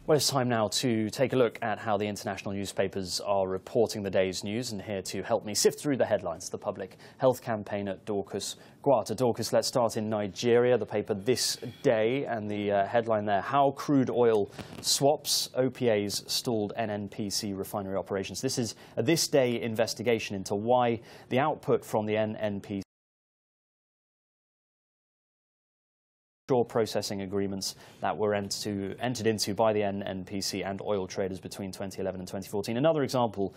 Well, it's time now to take a look at how the international newspapers are reporting the day's news, and here to help me sift through the headlines, the public health campaigner Dorcas Gwata. Dorcas, let's start in Nigeria, the paper This Day, and the headline there, How Crude Oil Swaps OPAs Stalled NNPC Refinery Operations. This is a This Day investigation into why the output from the NNPC processing agreements that were entered into by the NNPC and oil traders between 2011 and 2014. Another example,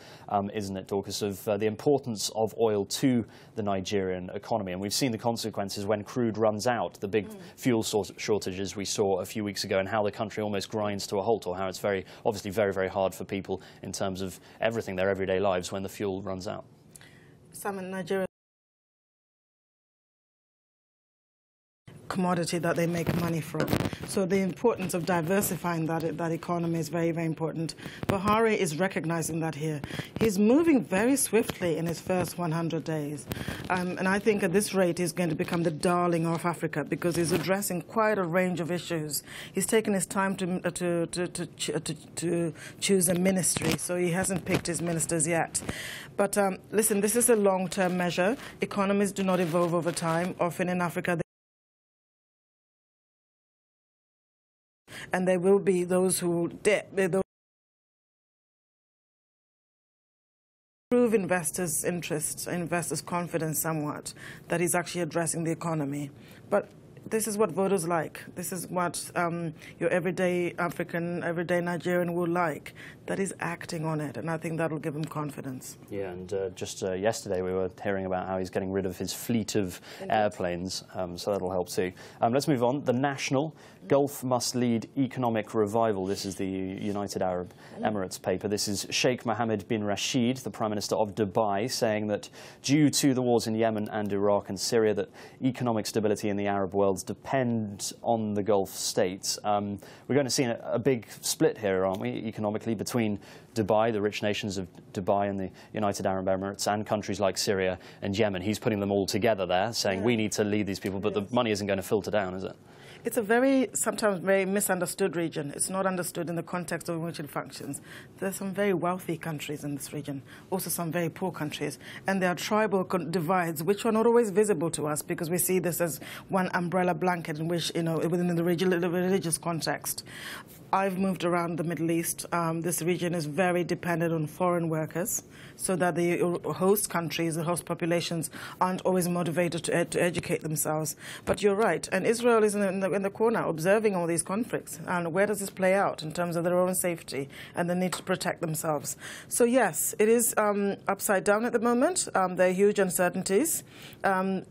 isn't it, Dorcas, of the importance of oil to the Nigerian economy. And we've seen the consequences when crude runs out, the big fuel shortages we saw a few weeks ago, and how the country almost grinds to a halt, or how it's obviously very, very hard for people in terms of everything, their everyday lives, when the fuel runs out. Some in Nigeria commodity that they make money from. So the importance of diversifying that economy is very, very important. Buhari is recognizing that here. He's moving very swiftly in his first 100 days. And I think at this rate he's going to become the darling of Africa, because he's addressing quite a range of issues. He's taken his time to choose a ministry, so he hasn't picked his ministers yet. But listen, this is a long-term measure. Economies do not evolve over time. Often in Africa, and there will be those who prove investors' interest, investors' confidence somewhat, that he's actually addressing the economy. But this is what voters like. This is what your everyday African, everyday Nigerian will like, that he's acting on it, and I think that will give him confidence. Yeah, and just yesterday we were hearing about how he's getting rid of his fleet of airplanes, so that'll help too. Let's move on. The National, Gulf must lead economic revival. This is the United Arab Emirates paper. This is Sheikh Mohammed bin Rashid, the Prime Minister of Dubai, saying that due to the wars in Yemen and Iraq and Syria, that economic stability in the Arab world depends on the Gulf states. We're going to see a big split here, aren't we, economically, between Dubai, the rich nations of Dubai and the United Arab Emirates, and countries like Syria and Yemen. He's putting them all together there, saying we need to lead these people, but the money isn't going to filter down, is it? It's a sometimes very misunderstood region. It's not understood in the context of which it functions. There's some very wealthy countries in this region, also some very poor countries, and there are tribal divides which are not always visible to us, because we see this as one umbrella blanket in which, within the religious context. I've moved around the Middle East. This region is very dependent on foreign workers, so that the host countries, the host populations, aren't always motivated to educate themselves. But you're right, and Israel is in the corner observing all these conflicts. And where does this play out in terms of their own safety and the need to protect themselves? So yes, it is upside down at the moment. There are huge uncertainties.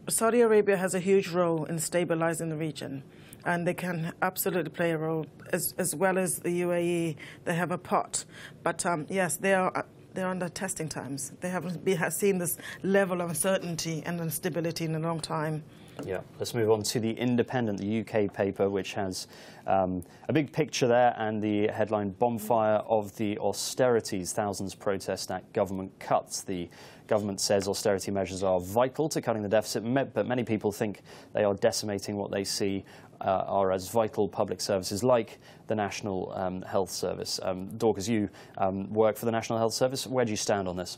Saudi Arabia has a huge role in stabilizing the region, and they can absolutely play a role, as well as the UAE. They have a pot. But yes, they're under testing times. They haven't seen this level of uncertainty and instability in a long time. Yeah, let's move on to The Independent, the UK paper, which has a big picture there, and the headline, Bonfire of the Austerities. Thousands protest at government cuts. The government says austerity measures are vital to cutting the deficit, but many people think they are decimating what they see are as vital public services, like the National Health Service. Dorcas, you work for the National Health Service. Where do you stand on this?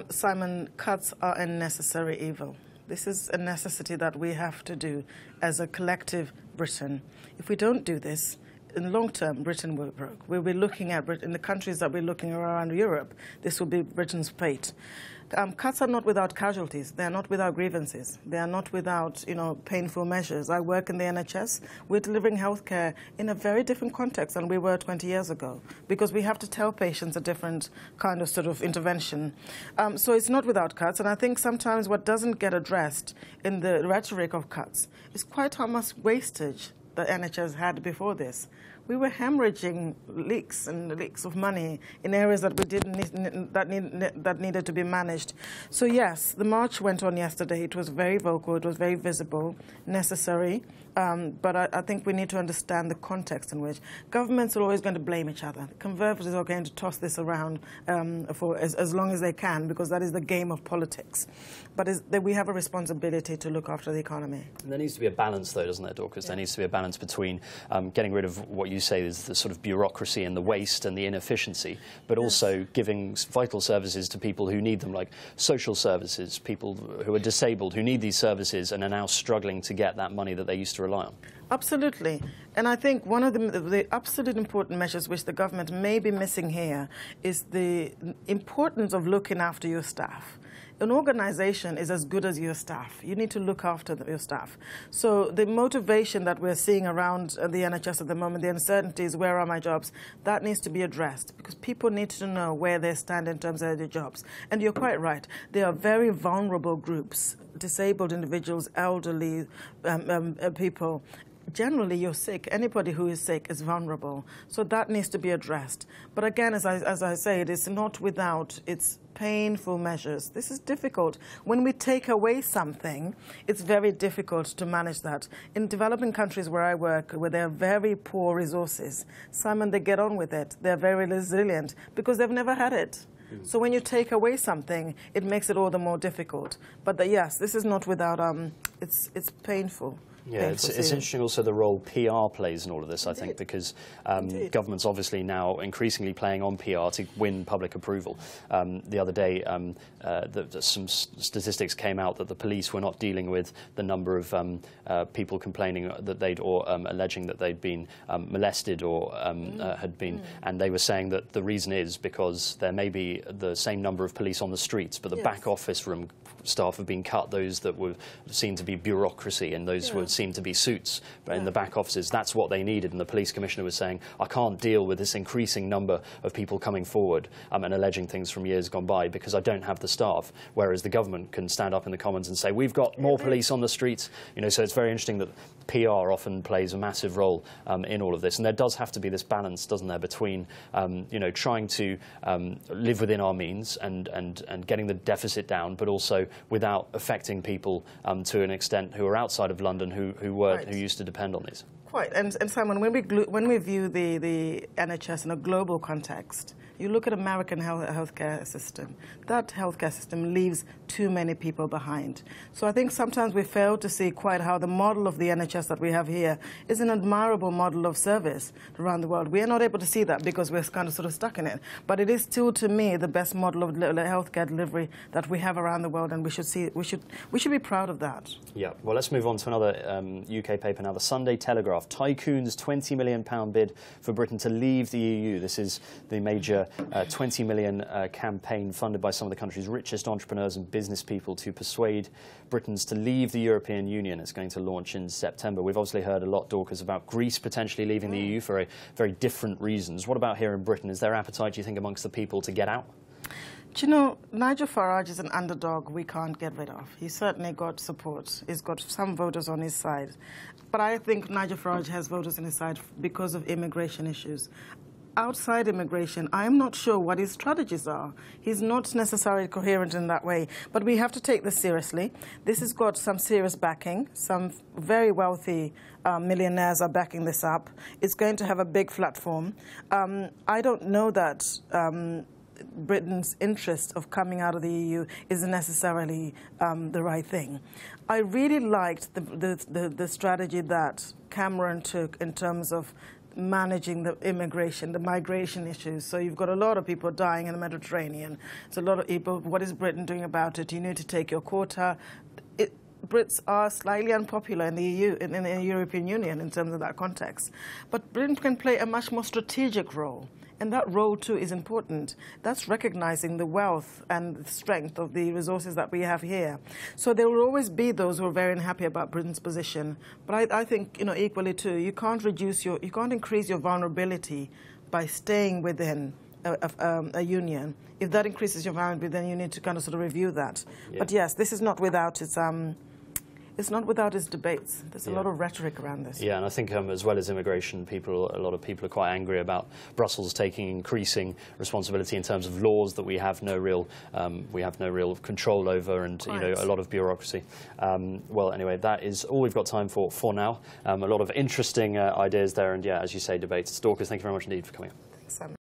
Simon, cuts are a necessary evil. This is a necessity that we have to do as a collective Britain. If we don't do this, in the long term, Britain will be broke. We'll be looking at Britain, in the countries that we're looking around Europe, this will be Britain's fate. Cuts are not without casualties. They are not without grievances. They are not without, painful measures. I work in the NHS. We're delivering healthcare in a very different context than we were 20 years ago, because we have to tell patients a different kind of sort of intervention. So it's not without cuts. And I think sometimes what doesn't get addressed in the rhetoric of cuts is quite how much wastage the NHS had before this. We were hemorrhaging leaks of money in areas that we didn't that needed to be managed. So yes, the march went on yesterday. It was very vocal. It was very visible, necessary. But I think we need to understand the context in which governments are always going to blame each other. Conservatives are going to toss this around for as long as they can, because that is the game of politics. But we have a responsibility to look after the economy. There needs to be a balance, though, doesn't there, Dorcas? Yeah. There needs to be a balance between getting rid of what you say, there's the sort of bureaucracy and the waste and the inefficiency, but also giving vital services to people who need them, like social services, people who are disabled who need these services and are now struggling to get that money that they used to rely on. Absolutely. And I think one of the absolute important measures which the government may be missing here is the importance of looking after your staff. An organization is as good as your staff. You need to look after your staff. So the motivation that we're seeing around the NHS at the moment, the uncertainties, where are my jobs, that needs to be addressed because people need to know where they stand in terms of their jobs. And you're quite right. They are very vulnerable groups, disabled individuals, elderly people. Generally, you're sick. Anybody who is sick is vulnerable. So that needs to be addressed. But again, as I say, it is not without its painful measures. This is difficult. When we take away something, it's very difficult to manage that. In developing countries where I work, where there are very poor resources, Simon, they get on with it. They're very resilient because they've never had it. So when you take away something, it makes it all the more difficult. But yes, this is not without, it's painful. Yeah, it's interesting also the role PR plays in all of this, I think, because government's obviously now increasingly playing on PR to win public approval. The other day, some statistics came out that the police were not dealing with the number of people complaining that they'd, or alleging that they'd been molested or had been, and they were saying that the reason is because there may be the same number of police on the streets, but the back office room staff have been cut, those that were seen to be bureaucracy and those would seem to be suits in the back offices. That's what they needed, and the police commissioner was saying, I can't deal with this increasing number of people coming forward and alleging things from years gone by because I don't have the staff, whereas the government can stand up in the Commons and say, we've got more police on the streets. You know, so it's very interesting that PR often plays a massive role in all of this, and there does have to be this balance, doesn't there, between you know, trying to live within our means and getting the deficit down, but also without affecting people to an extent who are outside of London who used to depend on these. Quite. And Simon, when we view the NHS in a global context, you look at American healthcare system, that healthcare system leaves too many people behind. So I think sometimes we fail to see quite how the model of the NHS that we have here is an admirable model of service around the world. We are not able to see that because we're kind of sort of stuck in it. But it is still, to me, the best model of healthcare delivery that we have around the world, and we should be proud of that. Yeah. Well, let's move on to another UK paper now. The Sunday Telegraph. Tycoon's £20 million bid for Britain to leave the EU. This is the major 20 million campaign funded by some of the country's richest entrepreneurs and business people to persuade Britons to leave the European Union. It's going to launch in September. We've obviously heard a lot, Dorcas, about Greece potentially leaving the EU for very different reasons. What about here in Britain? Is there appetite, do you think, amongst the people to get out? Do you know, Nigel Farage is an underdog we can't get rid of. He's certainly got support. He's got some voters on his side. But I think Nigel Farage has voters on his side because of immigration issues. Outside immigration, I'm not sure what his strategies are. He's not necessarily coherent in that way. But we have to take this seriously. This has got some serious backing. Some very wealthy millionaires are backing this up. It's going to have a big platform. I don't know that Britain's interest of coming out of the EU is necessarily the right thing. I really liked the strategy that Cameron took in terms of managing the immigration, the migration issues. So you've got a lot of people dying in the Mediterranean. It's a lot of people, what is Britain doing about it? You need to take your quota. Brits are slightly unpopular in the EU, in the European Union in terms of that context. But Britain can play a much more strategic role. And that role, too, is important. That's recognizing the wealth and the strength of the resources that we have here. So there will always be those who are very unhappy about Britain's position. But I think, you know, equally, too, you can't increase your vulnerability by staying within a union. If that increases your vulnerability, then you need to kind of sort of review that. Yeah. But yes, this is not without its debates. There's a lot of rhetoric around this. Yeah, and I think as well as immigration, a lot of people are quite angry about Brussels taking increasing responsibility in terms of laws that we have no real control over, and you know, a lot of bureaucracy. Well, anyway, that is all we've got time for now. A lot of interesting ideas there, and yeah, as you say, debates. Dorcas, thank you very much indeed for coming up. Thanks, Sam.